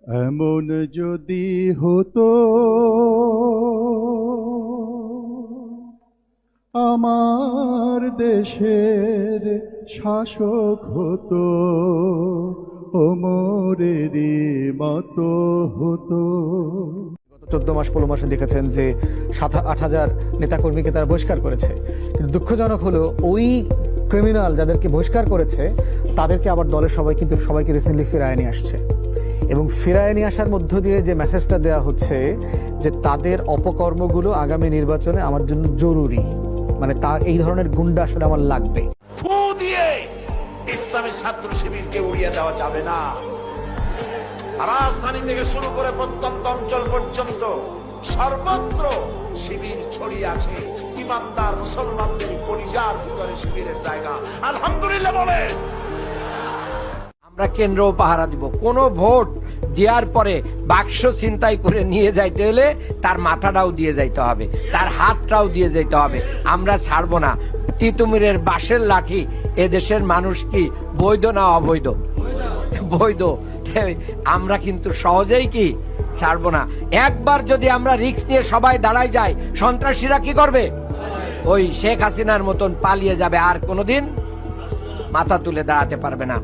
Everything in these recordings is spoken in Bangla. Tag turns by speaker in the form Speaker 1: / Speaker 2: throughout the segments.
Speaker 1: এমন যদি হতো আমার দেশের শাসক হতো, ওমরেরই মতো হতো।
Speaker 2: 14 মাস 15 মাসে দেখেছেন যে 7-8 হাজার নেতাকর্মীকে তারা বহিষ্কার করেছে। কিন্তু দুঃখজনক হলো ওই ক্রিমিনাল যাদেরকে বহিষ্কার করেছে তাদেরকে আবার দলের সবাইকে রিসেন্টলি ফিরায় নিয়ে আসছে, এবং ফিরায় নিয়ে আসার মধ্য দিয়ে যে মেসেজটা দেওয়া হচ্ছে যে তাদের অপকর্মগুলো আগামী নির্বাচনে আমার জন্য জরুরি, মানে তার এই ধরনের গুন্ডা আসলে আমার লাগবে।
Speaker 3: ফু দিয়ে ইসলামী ছাত্র শিবিরকে উড়িয়ে দেওয়া যাবে না। রাজধানী থেকে শুরু করে প্রত্যন্ত অঞ্চল পর্যন্ত সর্বত্র শিবির ছড়িয়ে আছে। ইমানদার মুসলমানদের কলিজার ভিতরে শিবিরের জায়গা। আলহামদুলিল্লাহ বলে
Speaker 4: আমরা কেন্দ্রও পাহারা দিব। কোন ভোট দেওয়ার পরে বাক্স ছিনতাই করে নিয়ে যাইতে হলে তার মাথাটাও দিয়ে যাইতে হবে, তার হাতটাও দিয়ে যাইতে হবে। আমরা ছাড়বো না। তিতুমিরের বাঁশের লাঠি এদেশের মানুষ কি বৈধ না অবৈধ? বৈধ। আমরা কিন্তু সহজেই কি ছাড়বো না। একবার যদি আমরা রিস্ক নিয়ে সবাই দাঁড়ায় যাই, সন্ত্রাসীরা কি করবে? ওই শেখ হাসিনার মতন পালিয়ে যাবে, আর কোনোদিন মাথা তুলে দাঁড়াতে পারবে না।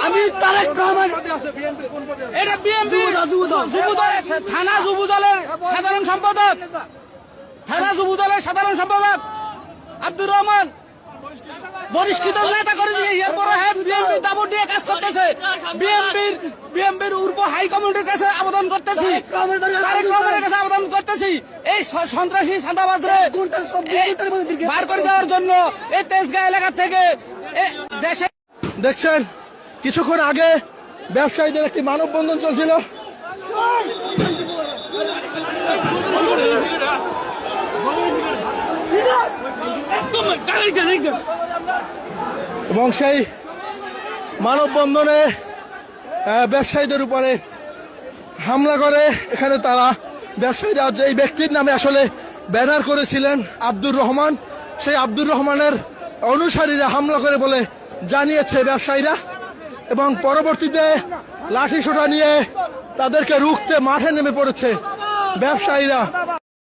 Speaker 5: আমি তারেক রহমান, এটা বিএনপি থানা যুবদলের সাধারণ সম্পাদক, আব্দুর রহমান বহিষ্কৃত নেতা করে দিয়ে এরপরে বিএনপি দাবর দিয়ে কাজ করতেছে। বিএনপির উর্ব হাই কমিটির কাছে আবেদন করতেছি, তারেক রহমানের কাছে আবেদন করতেছি এই সন্ত্রাসী চাঁদাবাজরে বার করে দেওয়ার জন্য এই তেজগাঁ এলাকা থেকে দেশে।
Speaker 6: দেখছেন কিছুক্ষণ আগে ব্যবসায়ীদের একটি মানববন্ধন চলছিল। এবং সেই মানববন্ধনে ব্যবসায়ীদের উপরে হামলা করে। এখানে তারা ব্যবসায়ীরা যে এই ব্যক্তির নামে আসলে ব্যানার করেছিলেন আব্দুর রহমান, সেই আব্দুর রহমানের অনুসারীরা হামলা করে বলে জানিয়েছে ব্যবসায়ীরা, এবং পরবর্তীতে লাঠিসোঁটা নিয়ে তাদেরকে রুখতে মাঠে নেমে পড়েছে ব্যবসায়ীরা।